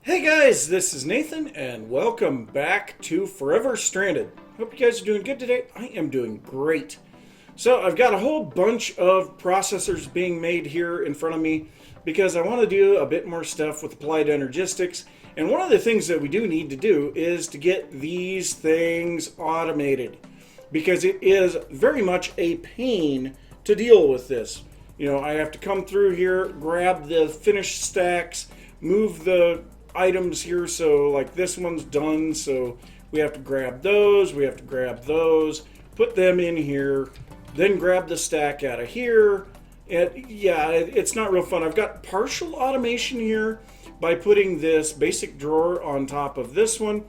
Hey guys, this is Nathan, and welcome back to Forever Stranded. Hope you guys are doing good today. I am doing great. So, I've got a whole bunch of processors being made here in front of me because I want to do a bit more stuff with applied energistics. And one of the things that we do need to do is to get these things automated because it is very much a pain to deal with this. I have to come through here, grab the finished stacks, move the items here, so like this one's done, so we have to grab those, put them in here, then grab the stack out of here. And yeah, it's not real fun. I've got partial automation here by putting this basic drawer on top of this one,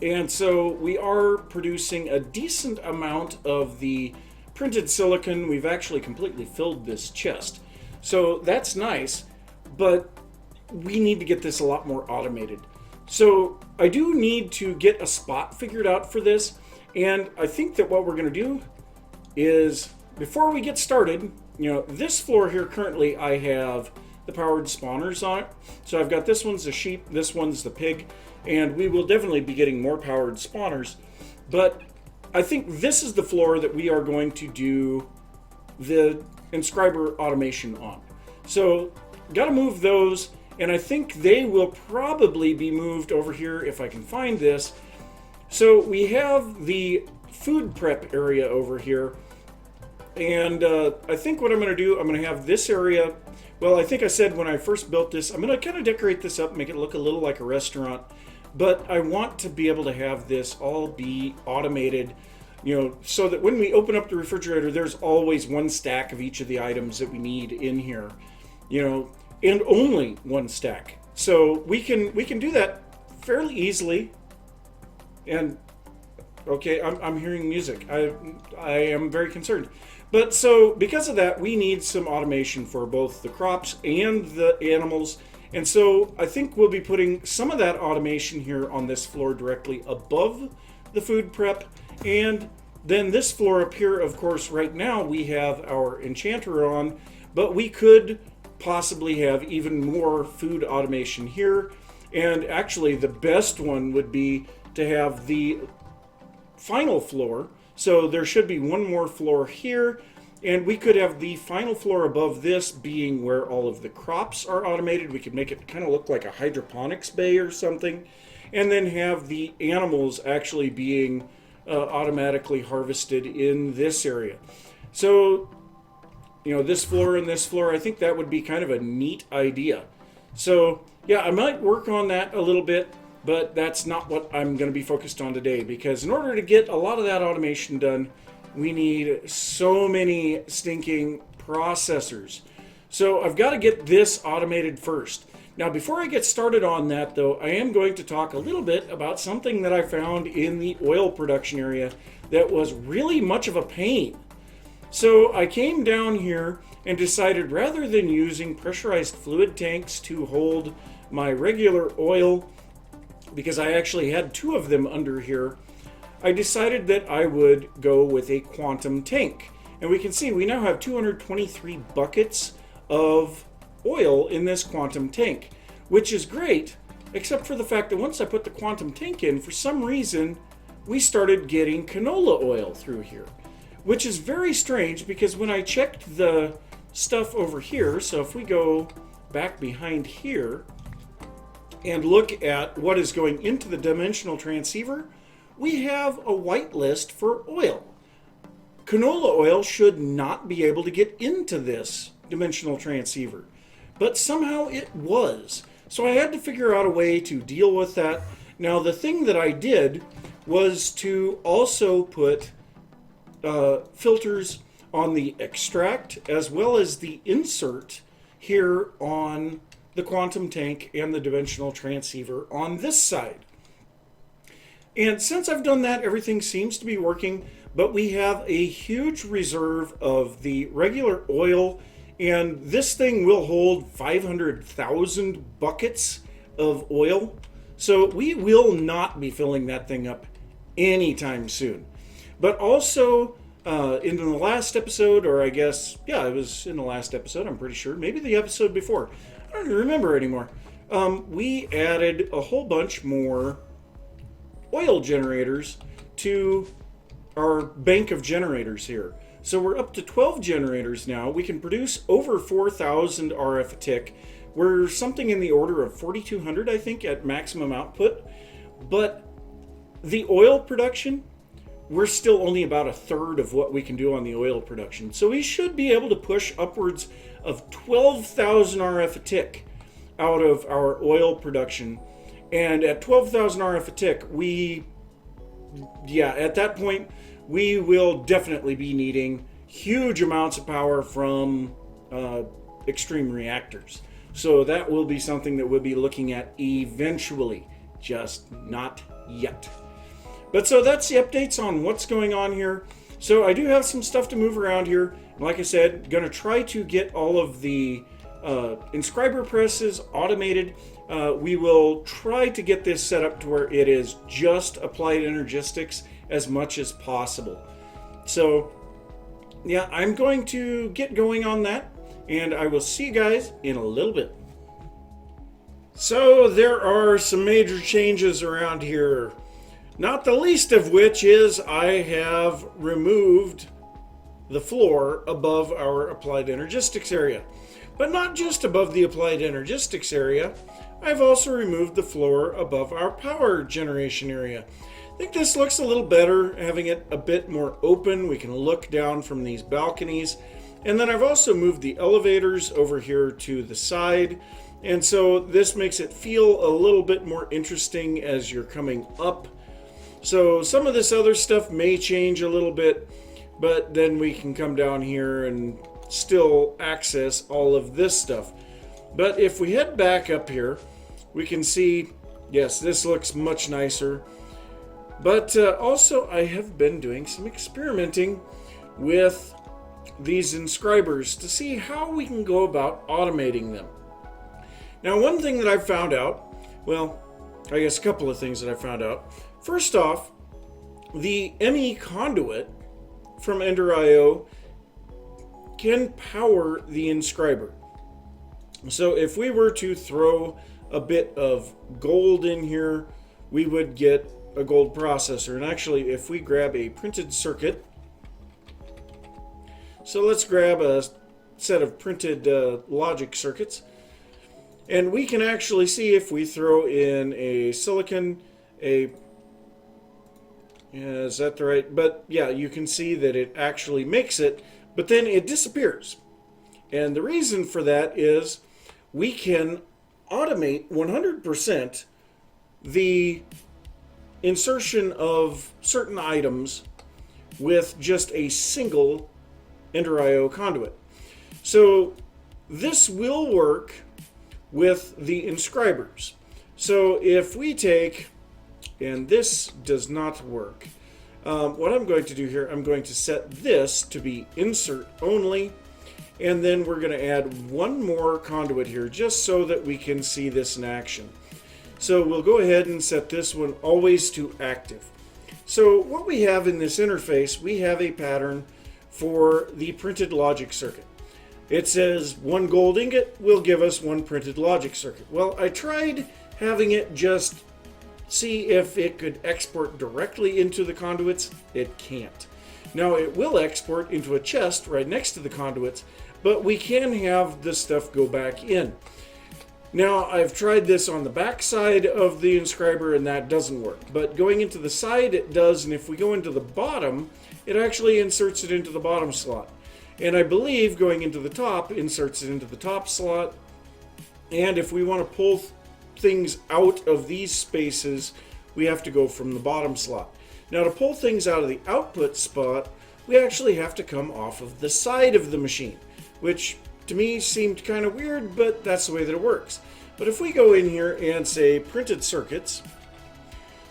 and so we are producing a decent amount of the printed silicon. We've actually completely filled this chest, so that's nice, but we need to get this a lot more automated. So I do need to get a spot figured out for this, and I think that what we're going to do is, before we get started, this floor here currently I have the powered spawners on it. So I've got this one's the sheep, this one's the pig, and we will definitely be getting more powered spawners. But I think this is the floor that we are going to do the Inscriber automation on. So got to move those. And I think they will probably be moved over here if I can find this. So we have the food prep area over here. And I think what I'm going to do, I'm going to have this area. Well, I think I said when I first built this, I'm going to kind of decorate this up, make it look a little like a restaurant. But I want to be able to have this all be automated, so that when we open up the refrigerator, there's always one stack of each of the items that we need in here. And only one stack. So we can do that fairly easily. And okay, I'm hearing music. I am very concerned. But so because of that, we need some automation for both the crops and the animals. And so I think we'll be putting some of that automation here on this floor directly above the food prep. And then this floor up here, of course, right now we have our enchanter on, but we could possibly have even more food automation here. And actually the best one would be to have the final floor. So there should be one more floor here, and we could have the final floor above this being where all of the crops are automated. We could make it kind of look like a hydroponics bay or something, and then have the animals actually being automatically harvested in this area. So this floor and this floor, I think that would be kind of a neat idea. So yeah, I might work on that a little bit, but that's not what I'm going to be focused on today, because in order to get a lot of that automation done, we need so many stinking processors. So I've got to get this automated first. Now, before I get started on that, though, I am going to talk a little bit about something that I found in the oil production area that was really much of a pain. So I came down here and decided, rather than using pressurized fluid tanks to hold my regular oil, because I actually had two of them under here, I decided that I would go with a quantum tank. And we can see we now have 223 buckets of oil in this quantum tank, which is great, except for the fact that once I put the quantum tank in, for some reason, we started getting canola oil through here. Which is very strange, because when I checked the stuff over here, so if we go back behind here and look at what is going into the dimensional transceiver, we have a whitelist for oil. Canola oil should not be able to get into this dimensional transceiver, but somehow it was. So I had to figure out a way to deal with that. Now, the thing that I did was to also put filters on the extract as well as the insert here on the quantum tank and the dimensional transceiver on this side. And since I've done that, everything seems to be working, but we have a huge reserve of the regular oil, and this thing will hold 500,000 buckets of oil. So we will not be filling that thing up anytime soon. But also, in the last episode, or I guess, yeah, it was in the last episode, I'm pretty sure. Maybe the episode before. I don't even remember anymore. we added a whole bunch more oil generators to our bank of generators here. So we're up to 12 generators now. We can produce over 4,000 RF a tick. We're something in the order of 4,200, I think, at maximum output. But the oil production, we're still only about a third of what we can do on the oil production. So we should be able to push upwards of 12,000 RF a tick out of our oil production. And at 12,000 RF a tick, at that point, we will definitely be needing huge amounts of power from extreme reactors. So that will be something that we'll be looking at eventually, just not yet. But so that's the updates on what's going on here. So I do have some stuff to move around here. Like I said, going to try to get all of the inscriber presses automated. We will try to get this set up to where it is just applied energistics as much as possible. So yeah, I'm going to get going on that, and I will see you guys in a little bit. So there are some major changes around here, not the least of which is I have removed the floor above our applied energistics area. But not just above the applied energistics area, I've also removed the floor above our power generation area. I think this looks a little better, having it a bit more open. We can look down from these balconies. And then I've also moved the elevators over here to the side. And so this makes it feel a little bit more interesting as you're coming up. So some of this other stuff may change a little bit, but then we can come down here and still access all of this stuff. But if we head back up here, we can see, yes, this looks much nicer. But also I have been doing some experimenting with these inscribers to see how we can go about automating them. Now, one thing that I've found out, well, I guess a couple of things that I found out. First off, the ME conduit from Ender.io can power the inscriber. So if we were to throw a bit of gold in here, we would get a gold processor. And actually, if we grab a printed circuit, so let's grab a set of printed logic circuits, and we can actually see if we throw in a silicon, is that the right? But yeah, you can see that it actually makes it, but then it disappears. And the reason for that is we can automate 100% the insertion of certain items with just a single Ender.io conduit. So this will work with the inscribers. So if we take, and this does not work, what I'm going to do here, I'm going to set this to be insert only, and then we're going to add one more conduit here just so that we can see this in action. So we'll go ahead and set this one always to active. So what we have in this interface, we have a pattern for the printed logic circuit. It says 1 gold ingot will give us 1 printed logic circuit. Well, I tried having it just see if it could export directly into the conduits. It can't. Now it will export into a chest right next to the conduits, but we can have this stuff go back in. Now I've tried this on the back side of the inscriber and that doesn't work, but going into the side it does, and if we go into the bottom, it actually inserts it into the bottom slot. And I believe going into the top inserts it into the top slot. And if we want to pull things out of these spaces, we have to go from the bottom slot. Now to pull things out of the output spot, we actually have to come off of the side of the machine, which to me seemed kind of weird, but that's the way that it works. But if we go in here and say printed circuits,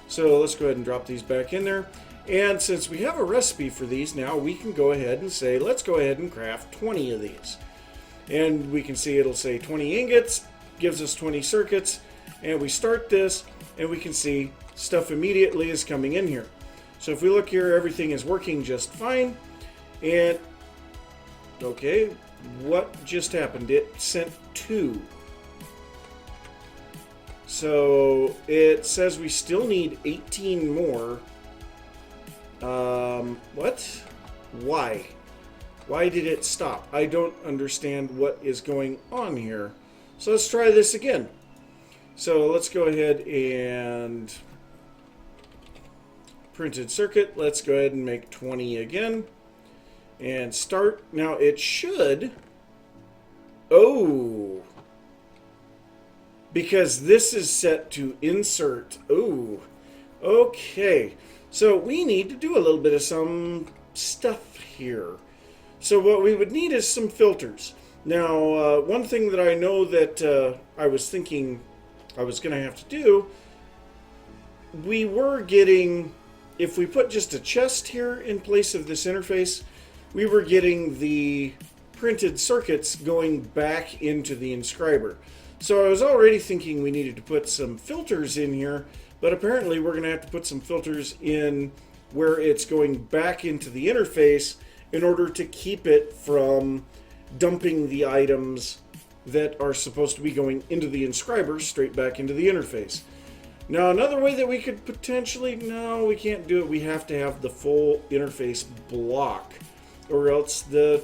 so let's go ahead and drop these back in there. And since we have a recipe for these now, we can go ahead and say, let's go ahead and craft 20 of these. And we can see it'll say 20 ingots, gives us 20 circuits, and we start this, and we can see stuff immediately is coming in here. So if we look here, everything is working just fine. And, okay, what just happened? It sent 2. So it says we still need 18 more. What? Why? Why did it stop? I don't understand what is going on here. So let's try this again. So let's go ahead and printed circuit. Let's go ahead and make 20 again. And start. Now it should... Oh! Because this is set to insert. Oh, okay. So we need to do a little bit of some stuff here. So what we would need is some filters. Now, one thing that I know that I was thinking I was going to have to do, we were getting, if we put just a chest here in place of this interface, we were getting the printed circuits going back into the Inscriber. So I was already thinking we needed to put some filters in here, but apparently we're going to have to put some filters in where it's going back into the interface in order to keep it from dumping the items that are supposed to be going into the Inscriber straight back into the interface. Now another way that we could potentially, no, we can't do it. We have to have the full interface block or else the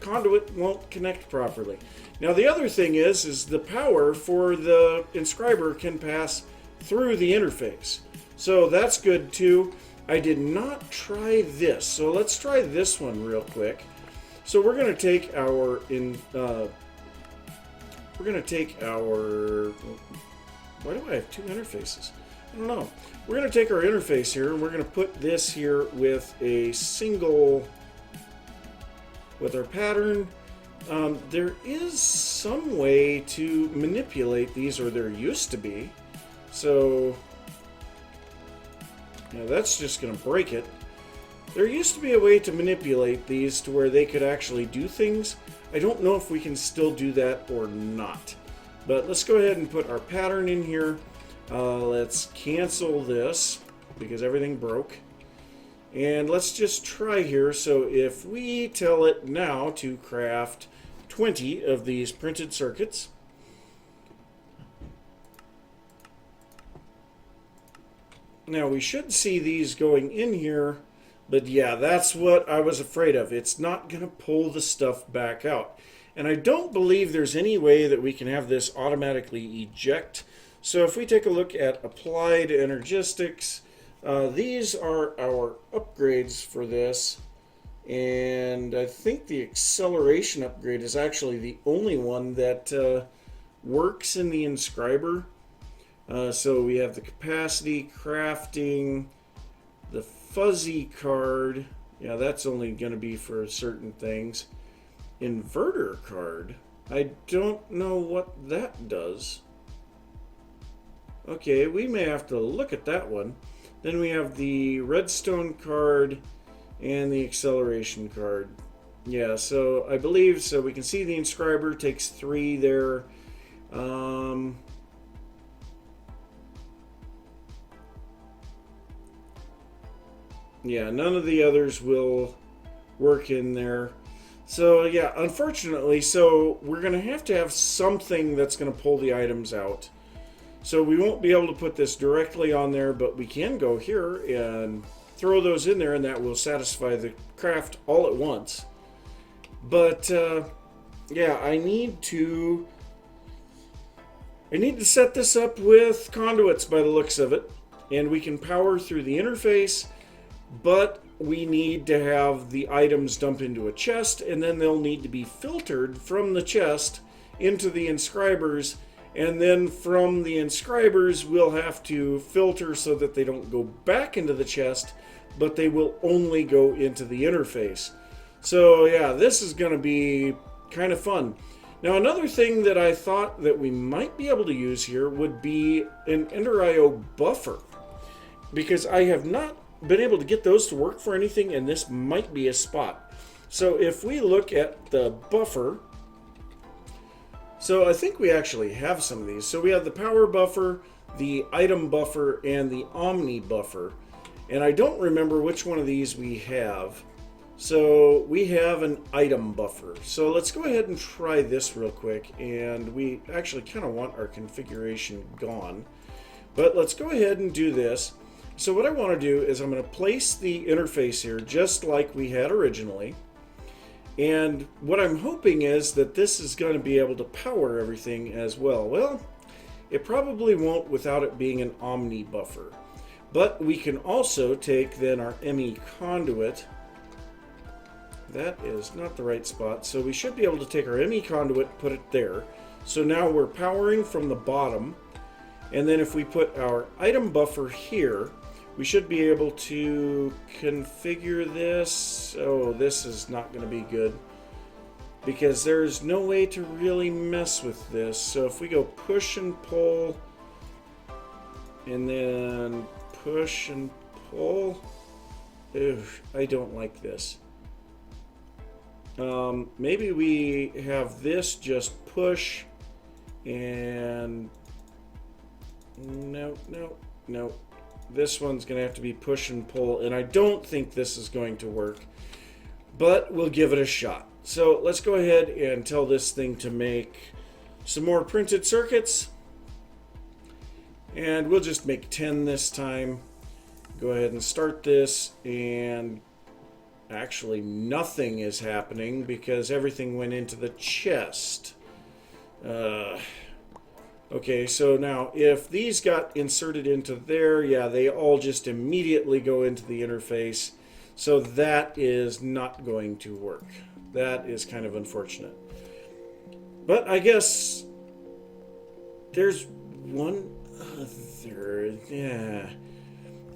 conduit won't connect properly. Now the other thing is the power for the Inscriber can pass through the interface. So that's good too. I did not try this. So let's try this one real quick. So we're going to take our why do I have two interfaces? I don't know. We're going to take our interface here and we're going to put this here with a single, with our pattern. There is some way to manipulate these, or there used to be. So, yeah, that's just going to break it. There used to be a way to manipulate these to where they could actually do things. I don't know if we can still do that or not. But let's go ahead and put our pattern in here. Let's cancel this because everything broke. And let's just try here. So if we tell it now to craft 20 of these printed circuits. Now we should see these going in here, but yeah, that's what I was afraid of. It's not going to pull the stuff back out. And I don't believe there's any way that we can have this automatically eject. So if we take a look at applied energistics, these are our upgrades for this. And I think the acceleration upgrade is actually the only one that works in the Inscriber. So we have the capacity, crafting, the fuzzy card. Yeah, that's only going to be for certain things. Inverter card. I don't know what that does. Okay, we may have to look at that one. Then we have the redstone card and the acceleration card. Yeah, so I believe, so we can see the Inscriber takes 3 there. Yeah, none of the others will work in there. So yeah, unfortunately, so we're going to have something that's going to pull the items out. So we won't be able to put this directly on there, but we can go here and throw those in there, and that will satisfy the craft all at once. But yeah, I need to set this up with conduits by the looks of it, and we can power through the interface, but we need to have the items dump into a chest, and then they'll need to be filtered from the chest into the Inscribers, and then from the Inscribers we'll have to filter so that they don't go back into the chest, but they will only go into the interface. So yeah, this is going to be kind of fun. Now another thing that I thought that we might be able to use here would be an Ender IO buffer, because I have not been able to get those to work for anything, and this might be a spot. So if we look at the buffer, so I think we actually have some of these. So we have the power buffer, the item buffer, and the omni buffer. And I don't remember which one of these we have. So we have an item buffer. So let's go ahead and try this real quick. And we actually kind of want our configuration gone. But let's go ahead and do this. So what I want to do is I'm going to place the interface here just like we had originally. And what I'm hoping is that this is going to be able to power everything as well. Well, it probably won't without it being an Omni buffer. But we can also take then our ME conduit. That is not the right spot. So we should be able to take our ME conduit, put it there. So now we're powering from the bottom. And then if we put our item buffer here, we should be able to configure this. Oh, this is not going to be good because there's no way to really mess with this. So if we go push and pull and then push and pull, I don't like this. Maybe we have this just push and no. This one's going to have to be push and pull, and I don't think this is going to work, but we'll give it a shot. So let's go ahead and tell this thing to make some more printed circuits, and we'll just make 10 this time. Go ahead and start this, and actually nothing is happening because everything went into the chest. Okay, so now if these got inserted into there, yeah, they all just immediately go into the interface. So that is not going to work. That is kind of unfortunate. But I guess there's one other. Yeah.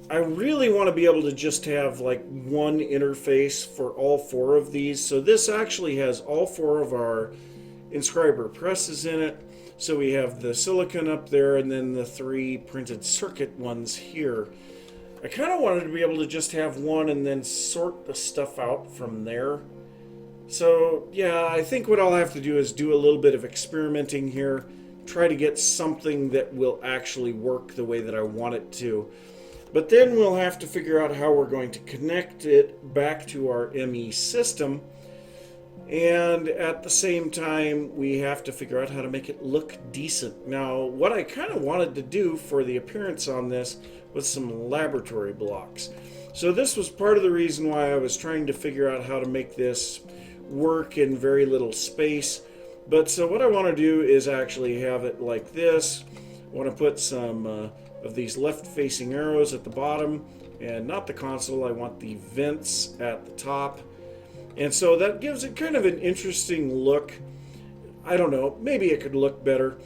I really want to be able to just have like one interface for all four of these. So this actually has all four of our Inscriber presses in it. So we have the silicon up there and then the 3 printed circuit ones here. I kind of wanted to be able to just have one and then sort the stuff out from there. So yeah, I think what I'll have to do is do a little bit of experimenting here. Try to get something that will actually work the way that I want it to. But then we'll have to figure out how we're going to connect it back to our ME system. And at the same time, we have to figure out how to make it look decent. Now, what I kind of wanted to do for the appearance on this was some laboratory blocks. So this was part of the reason why I was trying to figure out how to make this work in very little space. But so what I want to do is actually have it like this. I want to put some of these left-facing arrows at the bottom, and not the console. I want the vents at the top. And so that gives it kind of an interesting look. I don't know, maybe it could look better.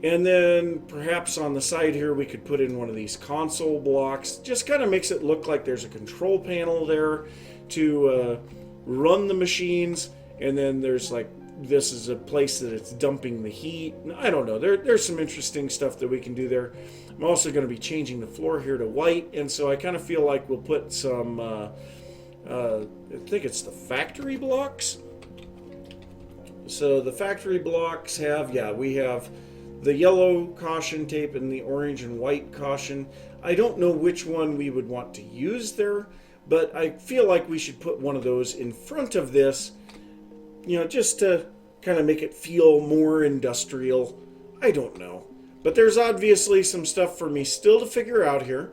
And then perhaps on the side here we could put in one of these console blocks. Just kind of makes it look like there's a control panel there to run the machines. And then there's like, this is a place that it's dumping the heat. I don't know, there's some interesting stuff that we can do there. I'm also going to be changing the floor here to white. And so I kind of feel like we'll put some... I think it's the factory blocks. So the factory blocks have, yeah, we have the yellow caution tape and the orange and white caution. I don't know which one we would want to use there, but I feel like we should put one of those in front of this, you know, just to kind of make it feel more industrial. I don't know. But there's obviously some stuff for me still to figure out here.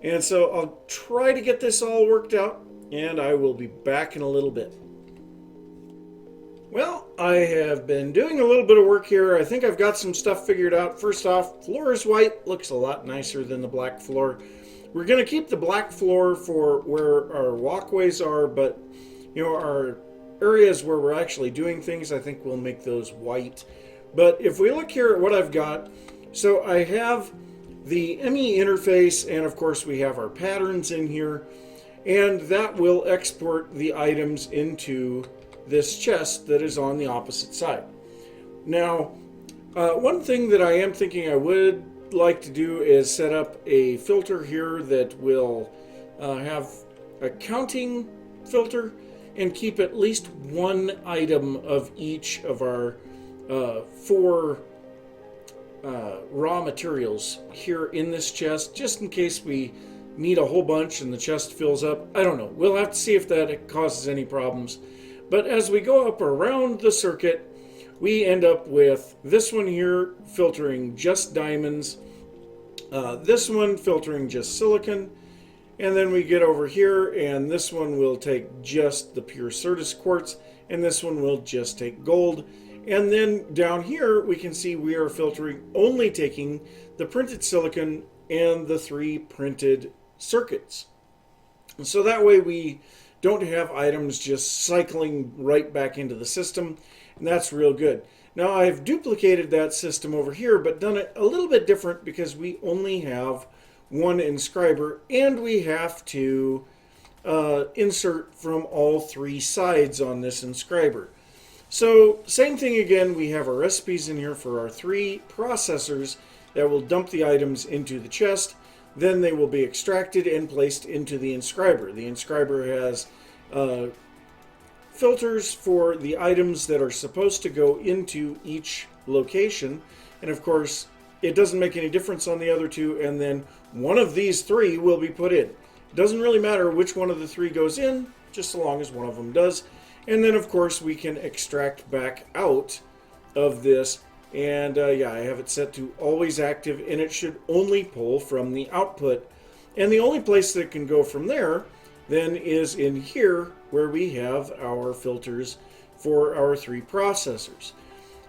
And so I'll try to get this all worked out. And I will be back in a little bit. Well, I have been doing a little bit of work here. I think I've got some stuff figured out. First off, floor is white. Looks a lot nicer than the black floor. We're going to keep the black floor for where our walkways are, but you know, our areas where we're actually doing things, I think we'll make those white. But if we look here at what I've got, so I have the ME interface, and of course we have our patterns in here. And that will export the items into this chest that is on the opposite side. Now, one thing that I am thinking I would like to do is set up a filter here that will have a counting filter and keep at least one item of each of our 4 raw materials here in this chest, just in case we need a whole bunch and the chest fills up. I don't know. We'll have to see if that causes any problems. But as we go up around the circuit, we end up with this one here filtering just diamonds, this one filtering just silicon, and then we get over here and this one will take just the pure Certus quartz, and this one will just take gold. And then down here we can see we are filtering only taking the printed silicon and the 3 printed circuits. So that way we don't have items just cycling right back into the system, and that's real good. Now I've duplicated that system over here, but done it a little bit different because we only have one inscriber and we have to insert from all 3 sides on this inscriber. So same thing again, we have our recipes in here for our 3 processors that will dump the items into the chest. Then they will be extracted and placed into the inscriber. The inscriber has filters for the items that are supposed to go into each location. And of course, it doesn't make any difference on the other 2, and then one of these 3 will be put in. It doesn't really matter which one of the 3 goes in, just so long as one of them does. And then of course we can extract back out of this. And yeah, I have it set to always active, and it should only pull from the output. And the only place that it can go from there then is in here where we have our filters for our 3 processors.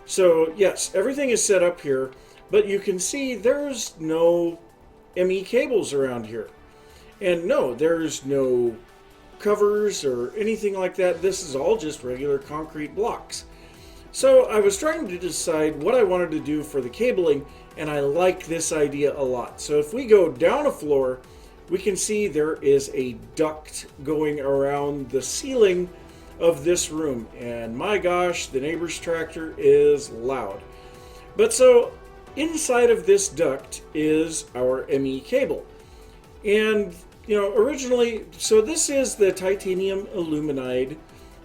So yes, everything is set up here, but you can see there's no ME cables around here. And no, there's no covers or anything like that. This is all just regular concrete blocks. So I was trying to decide what I wanted to do for the cabling, and I like this idea a lot. So if we go down a floor, we can see there is a duct going around the ceiling of this room. And my gosh, the neighbor's tractor is loud. But so inside of this duct is our ME cable. And, you know, originally, so this is the titanium aluminide.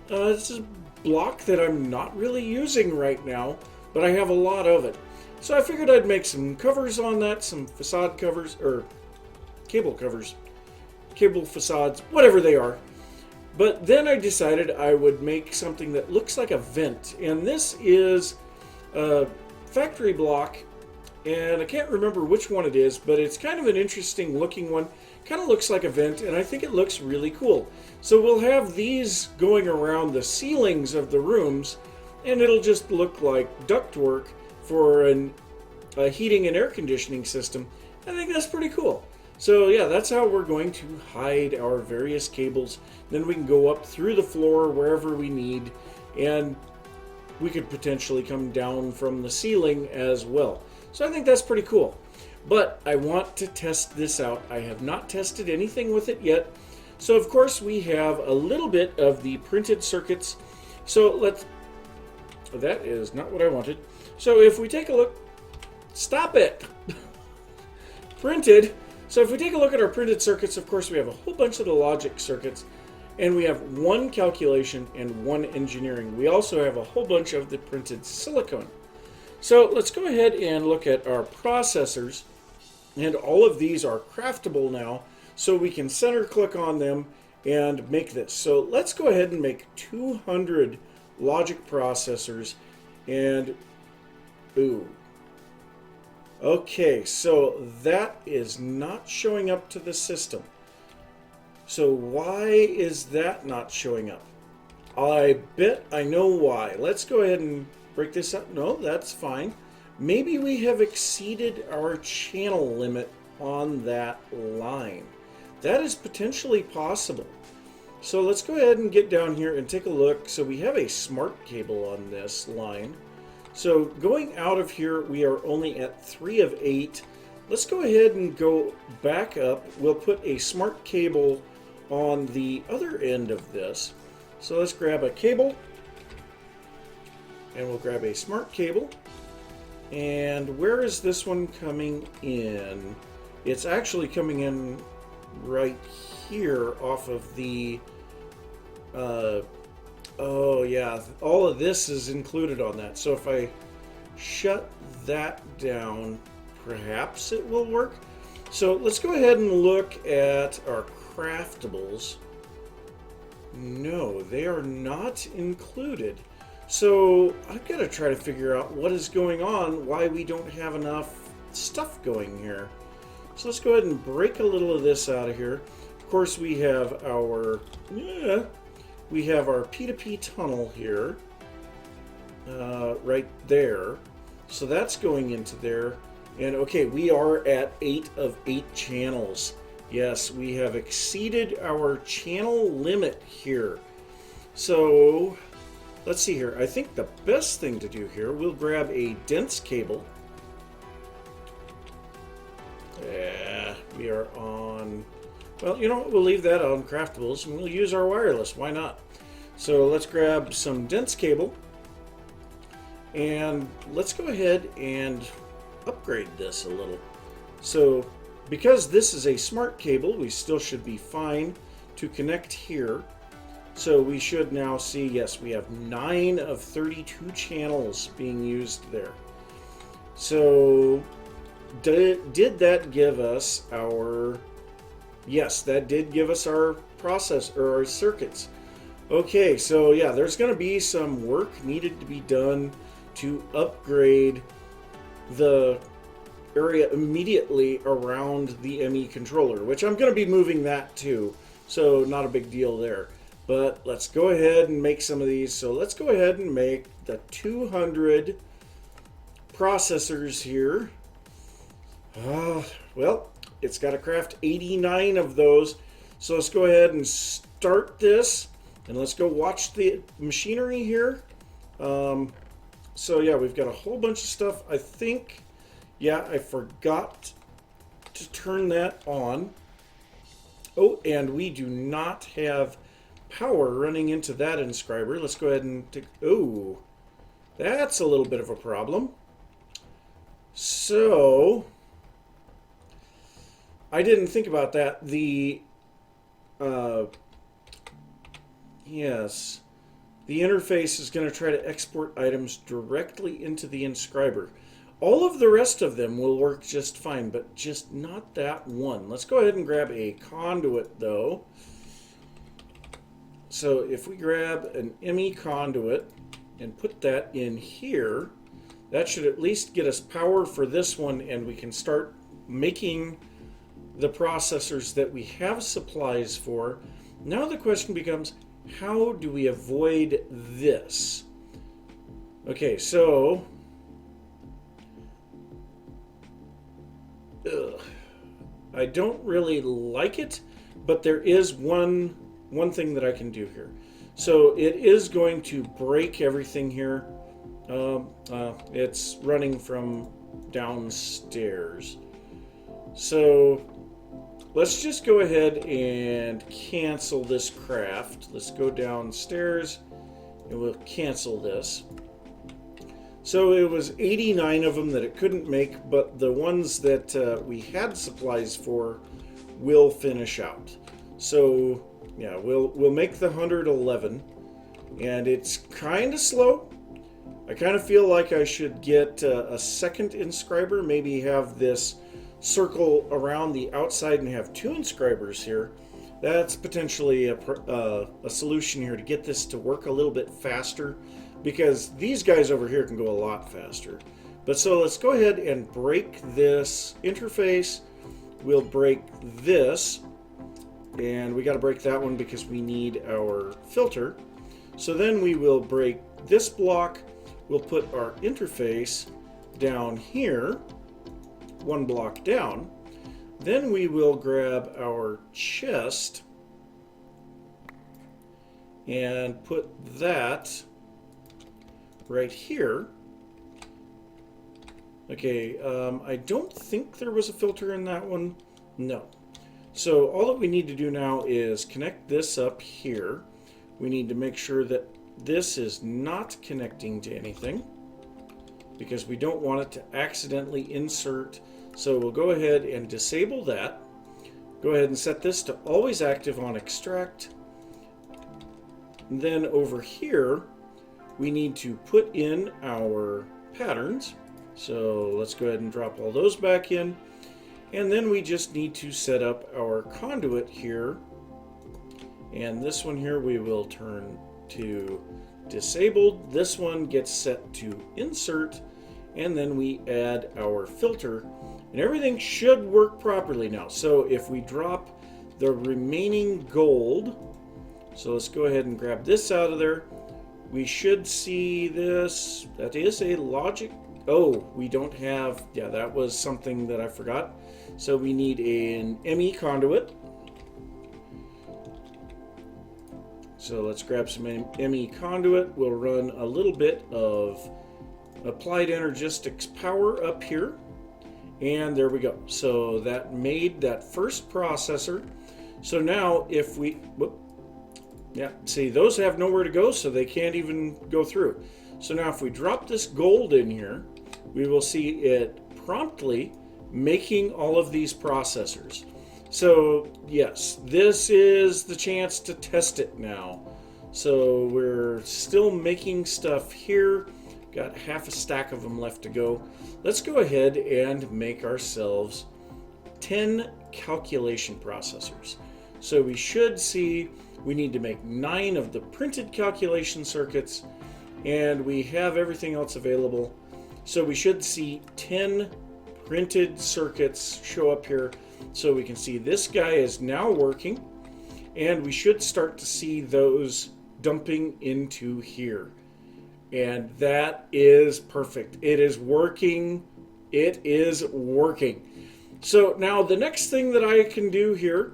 This is block that I'm not really using right now, but I have a lot of it. So I figured I'd make some covers on that, some facade covers, or cable covers, cable facades, whatever they are. But then I decided I would make something that looks like a vent, and this is a factory block, and I can't remember which one it is, but it's kind of an interesting looking one. Kind of looks like a vent, and I think it looks really cool. So we'll have these going around the ceilings of the rooms, and it'll just look like ductwork for a heating and air conditioning system. I think that's pretty cool. So yeah, that's how we're going to hide our various cables. Then we can go up through the floor wherever we need, and we could potentially come down from the ceiling as well. So I think that's pretty cool. But I want to test this out. I have not tested anything with it yet. So of course we have a little bit of the printed circuits. So that is not what I wanted. So if we take a look, stop it. Printed. So if we take a look at our printed circuits, of course we have a whole bunch of the logic circuits, and we have 1 calculation and 1 engineering. We also have a whole bunch of the printed silicon. So let's go ahead and look at our processors, and all of these are craftable now, so we can center click on them and make this. So let's go ahead and make 200 logic processors, and ooh. Okay, so that is not showing up to the system. So why is that not showing up? I bet I know why. Let's go ahead and break this up. No, that's fine. Maybe we have exceeded our channel limit on that line. That is potentially possible. So let's go ahead and get down here and take a look. So we have a smart cable on this line. So going out of here, we are only at 3 of 8. Let's go ahead and go back up. We'll put a smart cable on the other end of this. So let's grab a cable, and we'll grab a smart cable. And where is this one coming in? It's actually coming in right here off of the oh yeah, all of this is included on that. So if I shut that down, perhaps it will work. So let's go ahead and look at our craftables. No, they are not included. So I've got to try to figure out what is going on, why we don't have enough stuff going here. So let's go ahead and break a little of this out of here. Of course, we have our P2P tunnel here, right there. So that's going into there. And okay, we are at 8 of 8 channels. Yes, we have exceeded our channel limit here. So let's see here. I think the best thing to do here, we'll grab a dense cable. Yeah, we are on... Well, you know what? We'll leave that on craftables and we'll use our wireless. Why not? So let's grab some dense cable. And let's go ahead and upgrade this a little. So because this is a smart cable, we still should be fine to connect here. So we should now see, yes, we have 9 of 32 channels being used there. So did that give us our... Yes, that did give us our process or our circuits. Okay, so yeah, there's going to be some work needed to be done to upgrade the area immediately around the ME controller, which I'm going to be moving that too, so not a big deal there. But let's go ahead and make some of these. So let's go ahead and make the 200 processors here. Well, it's got to craft 89 of those. So let's go ahead and start this, and let's go watch the machinery here. So yeah, we've got a whole bunch of stuff. I think, yeah, I forgot to turn that on. Oh, and we do not have power running into that inscriber. Let's go ahead and take... Oh, that's a little bit of a problem. So I didn't think about that. Yes, the interface is going to try to export items directly into the inscriber. All of the rest of them will work just fine, but just not that one. Let's go ahead and grab a conduit, though. So if we grab an ME conduit and put that in here, that should at least get us power for this one, and we can start making the processors that we have supplies for. Now the question becomes, how do we avoid this? Okay, so I don't really like it, but there is one thing that I can do here. So it is going to break everything here. It's running from downstairs. So let's just go ahead and cancel this craft. Let's go downstairs and we'll cancel this. So it was 89 of them that it couldn't make, but the ones that we had supplies for will finish out. So yeah, we'll make the 111, and it's kind of slow. I kind of feel like I should get a second inscriber, maybe have this circle around the outside and have 2 inscribers here. That's potentially a solution here to get this to work a little bit faster, because these guys over here can go a lot faster. But so let's go ahead and break this interface. We'll break this, and we got to break that one because we need our filter. So then we will break this block. We'll put our interface down here, 1 block down. Then we will grab our chest and put that right here. Okay, I don't think there was a filter in that one. No. So all that we need to do now is connect this up here. We need to make sure that this is not connecting to anything, because we don't want it to accidentally insert. So we'll go ahead and disable that. Go ahead and set this to always active on extract. And then over here, we need to put in our patterns. So let's go ahead and drop all those back in. And then we just need to set up our conduit here. And this one here we will turn to disabled. This one gets set to insert. And then we add our filter. And everything should work properly now. So if we drop the remaining gold, so let's go ahead and grab this out of there. We should see this. That is a logic. Oh, we don't have, yeah, that was something that I forgot. So we need an ME conduit. So let's grab some ME conduit. We'll run a little bit of applied energistics power up here. And there we go. So that made that first processor. So now if we, whoop, yeah, see, those have nowhere to go, so they can't even go through. So now if we drop this gold in here, we will see it promptly making all of these processors. So yes, this is the chance to test it now. So we're still making stuff here. Got half a stack of them left to go. Let's go ahead and make ourselves 10 calculation processors. So we should see we need to make 9 of the printed calculation circuits, and we have everything else available. So we should see 10 printed circuits show up here. So we can see this guy is now working, and we should start to see those dumping into here. And that is perfect. It is working. It is working. So now the next thing that I can do here,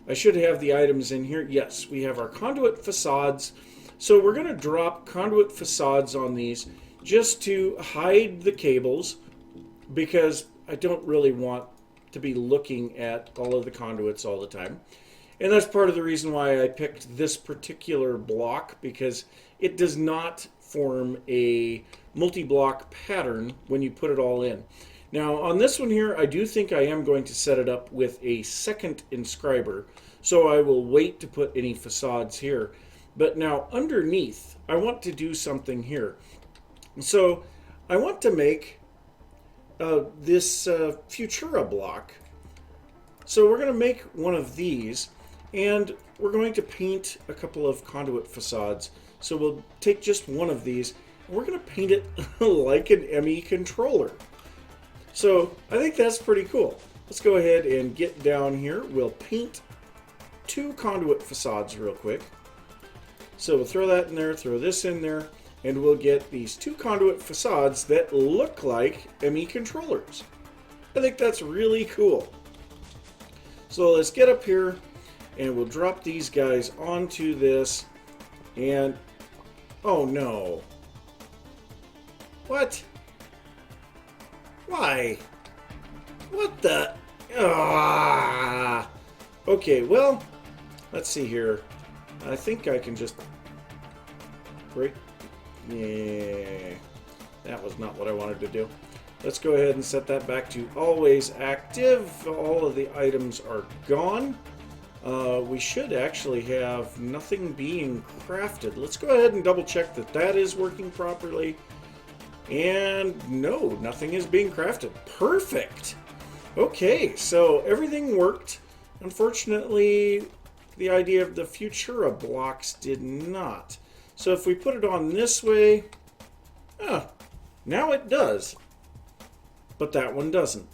I should have the items in here. Yes, we have our conduit facades. So we're going to drop conduit facades on these just to hide the cables, because I don't really want to be looking at all of the conduits all the time. And that's part of the reason why I picked this particular block, because it does not form a multi-block pattern when you put it all in. Now on this one here, I do think I am going to set it up with a second inscriber, so I will wait to put any facades here. But now underneath, I want to do something here. So I want to make this Futura block. So we're going to make one of these, and we're going to paint a couple of conduit facades. So we'll take just one of these, and we're going to paint it like an ME controller. So I think that's pretty cool. Let's go ahead and get down here. We'll paint 2 conduit facades real quick. So we'll throw that in there, throw this in there, and we'll get these 2 conduit facades that look like ME controllers. I think that's really cool. So let's get up here, and we'll drop these guys onto this, and oh no. What? Why? What the? Ah! Okay, well, let's see here. I think I can just break. Yeah, that was not what I wanted to do. Let's go ahead and set that back to always active. All of the items are gone. We should actually have nothing being crafted. Let's go ahead and double check that that is working properly. And no, nothing is being crafted. Perfect. Okay, so everything worked. Unfortunately, the idea of the Futura blocks did not. So if we put it on this way, now it does. But that one doesn't.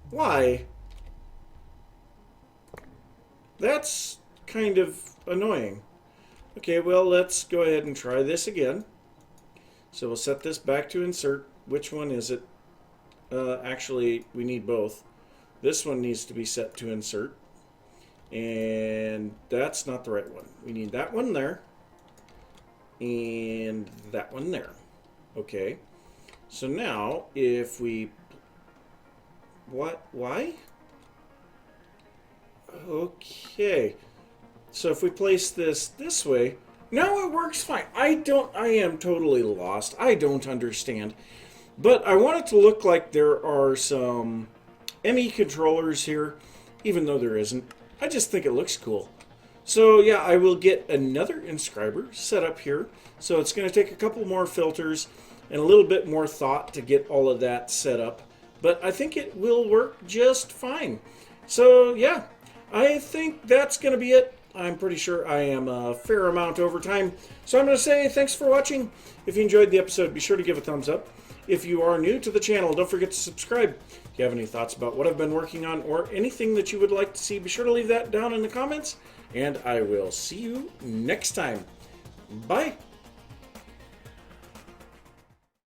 Why? That's kind of annoying. Okay, well, let's go ahead and try this again. So we'll set this back to insert. Which one is it? Actually, we need both. This one needs to be set to insert. And that's not the right one. We need that one there. And that one there. Okay. So now, if we... What? Why? Okay. So if we place this way, now it works fine. I am totally lost. I don't understand. But I want it to look like there are some ME controllers here, even though there isn't. I just think it looks cool. So yeah, I will get another inscriber set up here. So it's going to take a couple more filters and a little bit more thought to get all of that set up. but I think it will work just fine. So yeah, I think that's going to be it. I'm pretty sure I am a fair amount over time. So I'm going to say thanks for watching. If you enjoyed the episode, be sure to give a thumbs up. If you are new to the channel, don't forget to subscribe. If you have any thoughts about what I've been working on or anything that you would like to see, be sure to leave that down in the comments. And I will see you next time. Bye.